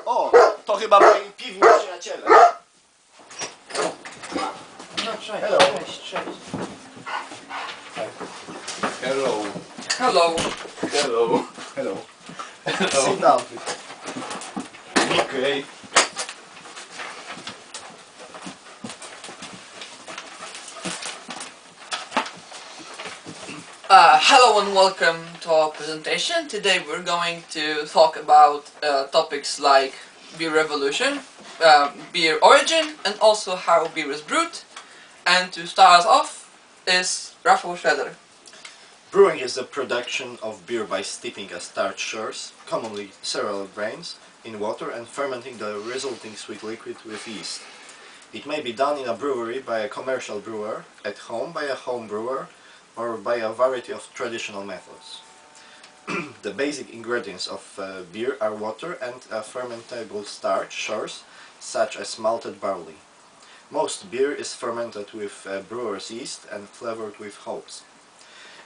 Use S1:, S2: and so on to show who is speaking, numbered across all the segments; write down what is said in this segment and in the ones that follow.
S1: O, to chyba moi piwni przyjaciele.
S2: No cześć,
S1: Hello.
S2: cześć.
S1: Hello.
S2: Hello.
S1: Hello. Hello. Sit down. Okay.
S2: Hello and welcome to our presentation. Today we're going to talk about topics like beer revolution, beer origin, and also how beer is brewed. And to start us off is Szreder.
S1: Brewing is the production of beer by steeping a starch source, commonly cereal grains, in water and fermenting the resulting sweet liquid with yeast. It may be done in a brewery by a commercial brewer, at home by a home brewer, or by a variety of traditional methods. The basic ingredients of beer are water and a fermentable starch source, such as malted barley. Most beer is fermented with brewer's yeast and flavored with hops.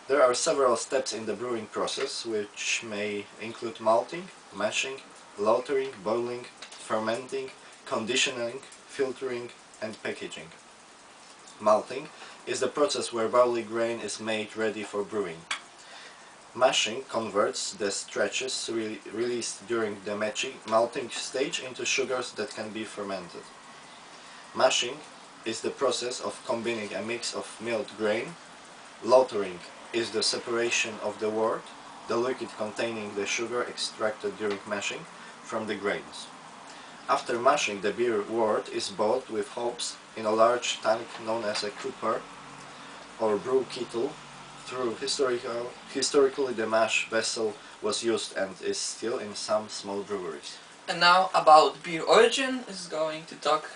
S1: There are several steps in the brewing process, which may include malting, mashing, lautering, boiling, fermenting, conditioning, filtering, and packaging. Malting is the process where barley grain is made ready for brewing. Mashing converts the starches released during the malting stage into sugars that can be fermented. Mashing is the process of combining a mix of milled grain. Lautering is the separation of the wort, the liquid containing the sugar extracted during mashing, from the grains. After mashing, the beer wort is boiled with hops in a large tank known as a cooper or brew kettle. Historically the mash vessel was used and is still in some small breweries.
S2: And now about beer origin is going to talk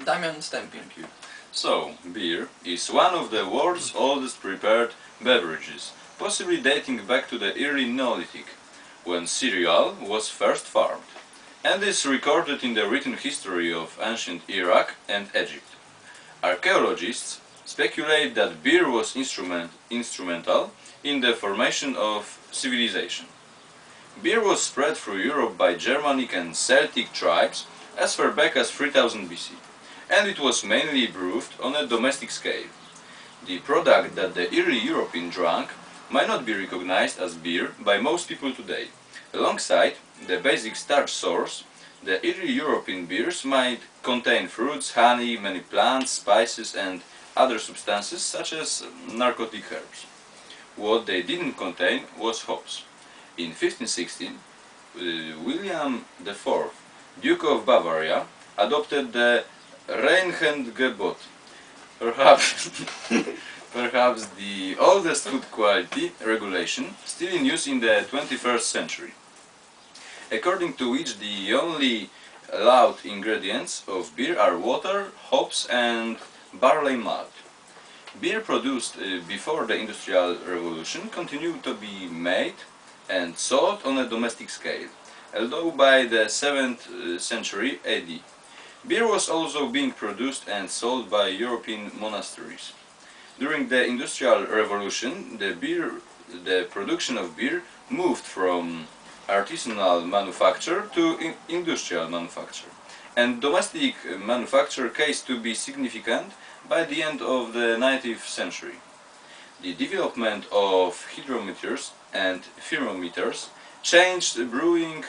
S2: Damian Stępień.
S3: So, beer is one of the world's oldest prepared beverages, possibly dating back to the early Neolithic, when cereal was first farmed, and is recorded in the written history of ancient Iraq and Egypt. Archaeologists speculate that beer was instrumental in the formation of civilization. Beer was spread through Europe by Germanic and Celtic tribes as far back as 3000 BC, and it was mainly brewed on a domestic scale. The product that the early European drank might not be recognized as beer by most people today. Alongside the basic starch source, the early European beers might contain fruits, honey, many plants, spices and other substances such as narcotic herbs. What they didn't contain was hops. In 1516, William IV, Duke of Bavaria, adopted the Reinheitsgebot, perhaps the oldest food quality regulation still in use in the 21st century, according to which the only allowed ingredients of beer are water, hops and barley malt. Beer produced before the Industrial Revolution continued to be made and sold on a domestic scale, although by the 7th century AD. Beer was also being produced and sold by European monasteries. During the Industrial Revolution, the production of beer moved from artisanal manufacture to industrial manufacture, and domestic manufacture ceased to be significant by the end of the 19th century. The development of hydrometers and thermometers changed brewing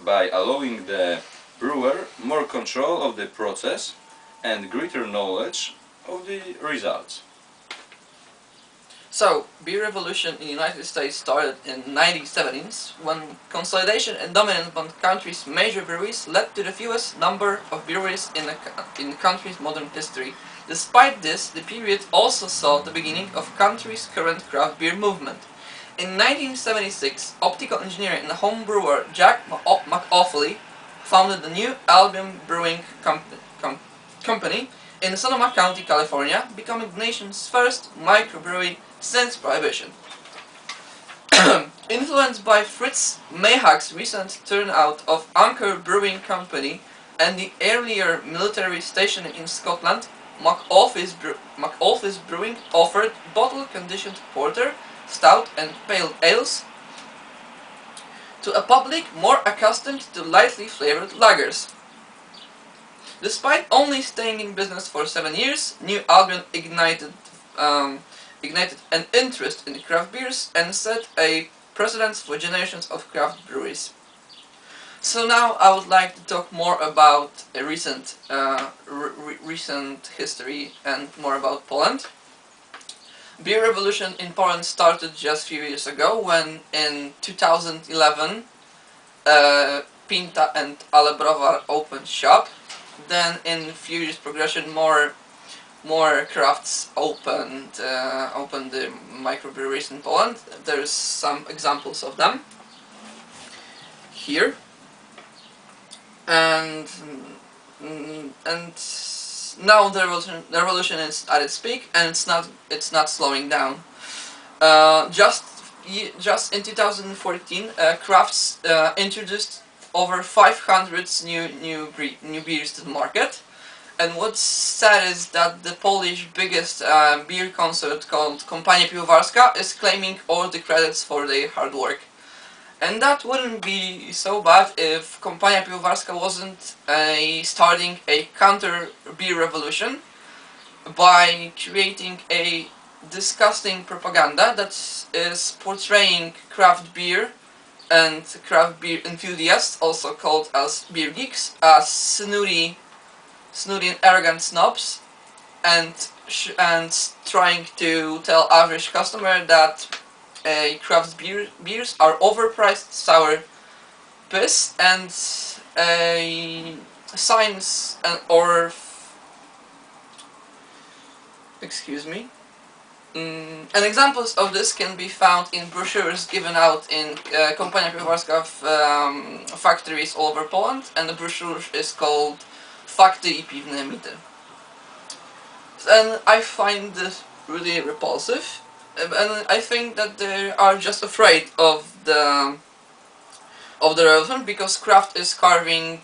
S3: by allowing the brewer more control of the process and greater knowledge of the results.
S2: So, beer revolution in the United States started in the 1970s, when consolidation and dominance among the country's major breweries led to the fewest number of breweries in the country's modern history. Despite this, the period also saw the beginning of country's current craft beer movement. In 1976, optical engineer and home brewer Jack McAuliffe founded the New Albion Brewing Company in Sonoma County, California, becoming the nation's first microbrewery since Prohibition. Influenced by Fritz Mayhawk's recent turnout of Anchor Brewing Company and the earlier military station in Scotland, McAuliffe's Brewing offered bottle-conditioned porter, stout and pale ales, to a public more accustomed to lightly flavored lagers. Despite only staying in business for 7 years, New Albion ignited an interest in craft beers and set a precedent for generations of craft breweries. So now I would like to talk more about a recent history and more about Poland. Beer revolution in Poland started just a few years ago when in 2011 Pinta and Ale Browar opened shop. Then in a few years progression more crafts opened the microbreweries in Poland. There's some examples of them here. And now the revolution is at its peak, and it's not slowing down. Just in 2014, crafts introduced over 500 new beers to the market. And what's sad is that the Polish biggest beer concert called Kompania Piwowarska is claiming all the credits for their hard work. And that wouldn't be so bad if Kompania Piwowarska wasn't starting a counter beer revolution by creating a disgusting propaganda that is portraying craft beer and craft beer enthusiasts, also called as beer geeks, as snooty and arrogant snobs, and trying to tell average customer that craft beers are overpriced sour piss, and signs and examples of this can be found in brochures given out in Kompania Piwowarska factories all over Poland, and the brochure is called Fakty I Piwne Mity. And I find this really repulsive, and I think that they are just afraid of the revolution, because craft is carving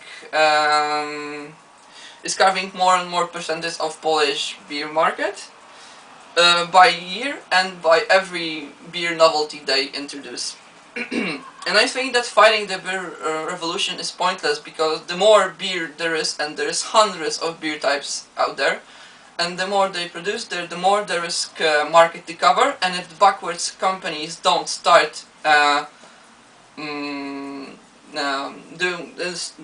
S2: more and more percentage of Polish beer market by year and by every beer novelty they introduce. And I think that fighting the beer revolution is pointless, because the more beer there is, and there is hundreds of beer types out there, and the more they produce, the more there is market to cover. And if the backwards companies don't start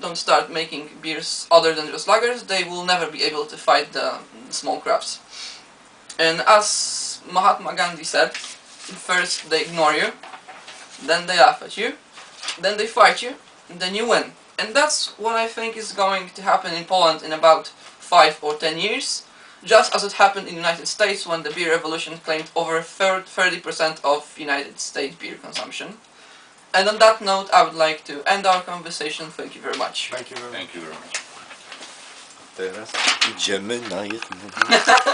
S2: don't start making beers other than just lagers, they will never be able to fight the small crafts. And as Mahatma Gandhi said, first they ignore you, then they laugh at you, then they fight you, and then you win. And that's what I think is going to happen in Poland in about 5 or 10 years, just as it happened in the United States when the beer revolution claimed over 30% of United States beer consumption. And on that note, I would like to end our conversation. Thank you very much.
S1: Thank you very much.
S3: Thank you very much.
S1: Teraz idziemy na jedno.